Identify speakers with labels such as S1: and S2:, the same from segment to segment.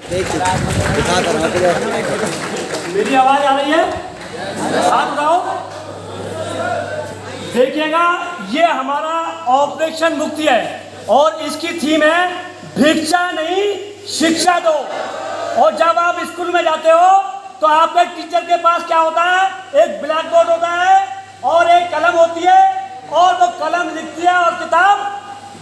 S1: मेरी आवाज आ रही है? हाथ उठाओ। देखिएगा, ये हमारा ऑपरेशन मुक्ति है और इसकी थीम है भिक्षा नहीं शिक्षा दो। और जब आप स्कूल में जाते हो तो आपके टीचर के पास क्या होता है? एक ब्लैक बोर्ड होता है और एक कलम होती है और वो कलम लिखती है और किताब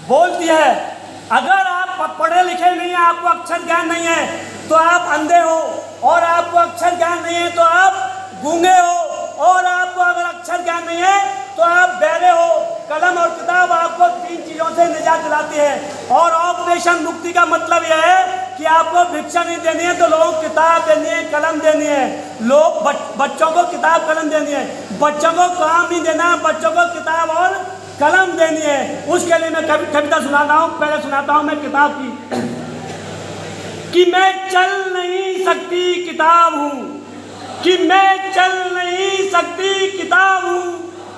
S1: बोलती है। अगर आप पढ़े लिखे नहीं हैं, आपको अक्षर ज्ञान नहीं है तो आप अंधे हो, और आपको अक्षर ज्ञान नहीं है तो आप गूंगे हो, और आपको अगर अक्षर ज्ञान नहीं है तो आप बहरे हो। कलम और किताब आपको तीन चीजों से निजात दिलाती है। और ऑपरेशन मुक्ति का मतलब यह है कि आपको भिक्षा नहीं देनी है तो लोगों को किताब देनी है, कलम देनी है। लोग बच्चों को किताब कलम देनी है, बच्चों को काम नहीं देना, बच्चों को किताब और कलम देनी है। उसके लिए मैं कविता सुनाता हूँ। पहले सुनाता हूँ मैं किताब की कि मैं चल नहीं सकती किताब हूँ, कि मैं चल नहीं सकती किताब हूँ,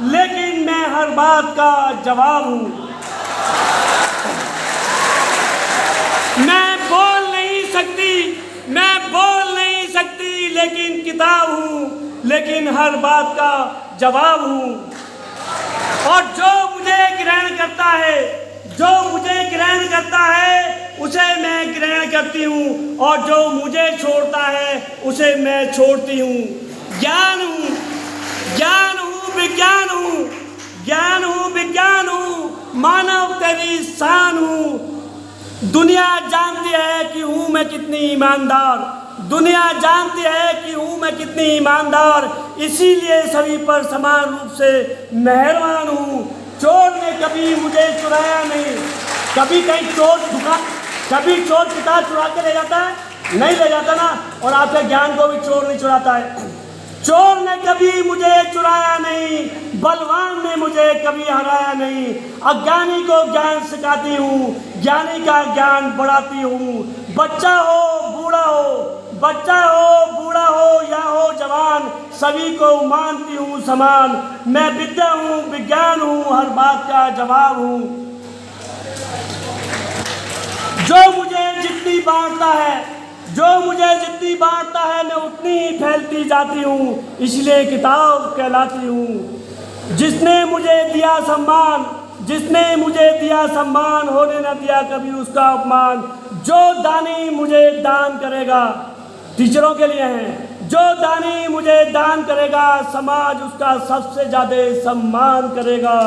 S1: लेकिन मैं हर बात का जवाब हूँ। मैं बोल नहीं सकती, मैं बोल नहीं सकती, लेकिन किताब हूँ, लेकिन हर बात का जवाब हूँ। और जो मुझे ग्रहण करता है, जो मुझे ग्रहण करता है उसे मैं ग्रहण करती हूँ, और जो मुझे छोड़ता है उसे मैं छोड़ती हूँ। ज्ञान हूँ, ज्ञान हूँ, विज्ञान हूँ, ज्ञान हूँ, विज्ञान हूँ, मानव तेरी शान हूँ। दुनिया जानती है कि हूँ मैं कितनी ईमानदार, दुनिया जानती है कि हूँ मैं कितनी ईमानदार, इसीलिए सभी पर समान रूप से मेहरबान हूँ। चोर ने कभी मुझे चुराया नहीं। कभी कहीं चोर कभी चोर किताब चुरा के ले जाता है? नहीं ले जाता ना। और आपके ज्ञान को भी चोर नहीं चुराता है। चोर ने कभी मुझे चुराया नहीं, बलवान ने मुझे कभी हराया नहीं। अज्ञानी को ज्ञान सिखाती हूँ, ज्ञानी का ज्ञान बढ़ाती हूँ। बच्चा हो बूढ़ा हो, बच्चा हो बूढ़ा हो या हो जवान, सभी को मानती हूँ समान। मैं विद्या हूँ, विज्ञान हूँ, हर बात का जवाब हूँ। जो मुझे जितनी बांटता है, जो मुझे जितनी बांटता है, मैं उतनी ही फैलती जाती हूँ, इसलिए किताब कहलाती हूँ। जिसने मुझे दिया सम्मान, जिसने मुझे दिया सम्मान, होने न दिया कभी उसका अपमान। जो दानी मुझे दान करेगा, टीचरों के लिए हैं, जो दानी मुझे दान करेगा, समाज उसका सबसे ज्यादा सम्मान करेगा।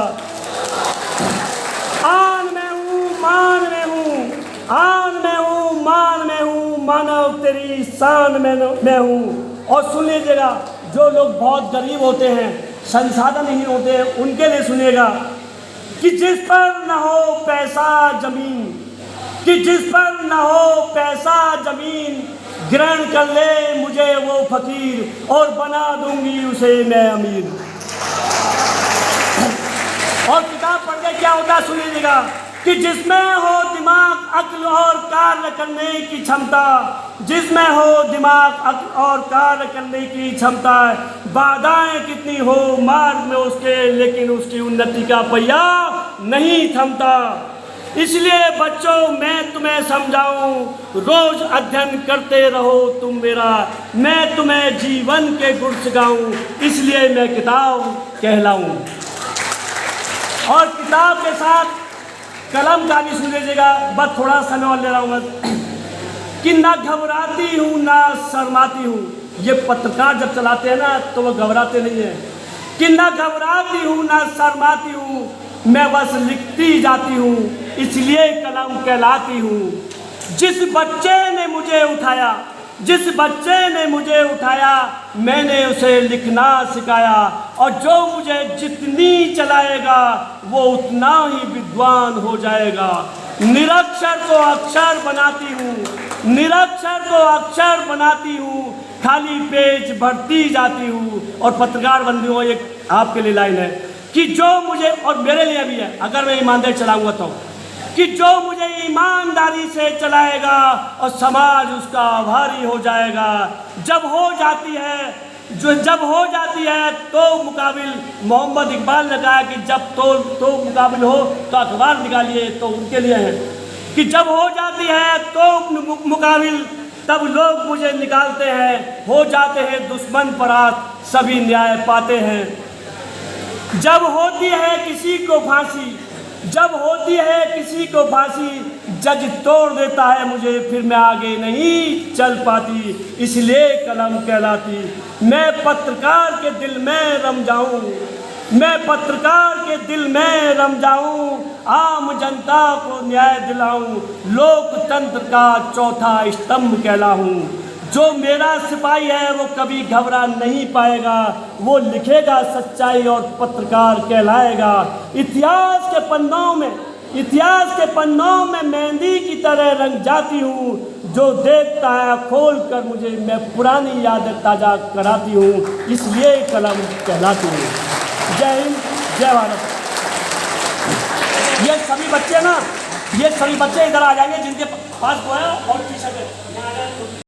S1: आन में हूँ, मान में हूँ, आन में हूँ, मान में हूँ, मानव तेरी शान में हूँ। और सुन लीजिएगा, जो लोग बहुत गरीब होते हैं, संसाधन नहीं होते हैं, उनके लिए सुनिएगा कि जिस पर न हो पैसा जमीन, कि जिस पर न हो पैसा जमीन, ग्रहण कर ले मुझे वो फकीर, और बना दूंगी उसे मैं अमीर। और किताब पढ़ के क्या होता है सुन लीजिएगा कि जिसमें हो दिमाग, अक्ल और कार्य करने की क्षमता, जिसमें हो दिमाग, अक्ल और कार्य करने की क्षमता, बाधाएं कितनी हो मार्ग में उसके, लेकिन उसकी उन्नति का पहिया नहीं थमता। इसलिए बच्चों मैं तुम्हें समझाऊं, रोज अध्ययन करते रहो तुम मेरा, मैं तुम्हें जीवन के गुण सिखाऊं, इसलिए मैं किताब कहलाऊं। और किताब के साथ कलम का भी सुन लीजिएगा, बस थोड़ा समय और ले रहा हूँ कि ना घबराती हूँ ना शर्माती हूँ। ये पत्रकार जब चलाते हैं ना तो वो घबराते नहीं है। कि ना घबराती हूँ ना शर्माती हूँ, मैं बस लिखती जाती हूँ, इसलिए कलम कहलाती हूँ। जिस बच्चे ने मुझे उठाया, जिस बच्चे ने मुझे उठाया, मैंने उसे लिखना सिखाया, और जो मुझे जितनी चलाएगा वो उतना ही विद्वान हो जाएगा। निरक्षर को अक्षर बनाती हूँ, निरक्षर को अक्षर बनाती हूँ, खाली पेज भरती जाती हूँ। और पत्रकार बंधुओं, एक आपके लिए लाइन है कि जो मुझे, और मेरे लिए भी है अगर मैं ईमानदारी चलाऊंगा तो, कि जो मुझे ईमानदारी से चलाएगा और समाज उसका आभारी हो जाएगा। जब हो जाती है तो मुकाबिल, मोहम्मद इकबाल ने कहा कि जब तो मुकाबिल हो तो अखबार निकालिए, तो उनके लिए है कि जब हो जाती है तो मुकाबिल, तब लोग मुझे निकालते हैं, हो जाते हैं दुश्मन पर हाथ, सभी न्याय पाते हैं। जब होती है किसी को फांसी, जब होती है किसी को फांसी, जज तोड़ देता है मुझे, फिर मैं आगे नहीं चल पाती, इसलिए कलम कहलाती। मैं पत्रकार के दिल में रम जाऊं, मैं पत्रकार के दिल में रम जाऊं, आम जनता को न्याय दिलाऊं, लोकतंत्र का चौथा स्तंभ कहलाऊं। जो मेरा सिपाही है वो कभी घबरा नहीं पाएगा, वो लिखेगा सच्चाई और पत्रकार कहलाएगा। इतिहास के पन्नों में, इतिहास के पन्नों में मेहंदी की तरह रंग जाती हूँ, जो देखता है खोल कर मुझे, मैं पुरानी यादें ताज़ा कराती हूँ, इसलिए कलम कहलाती हूँ। जय हिंद, जय भारत। ये सभी बच्चे ना, ये सभी बच्चे इधर आ जाएंगे जिनके पास वो है और टी शर्ट है।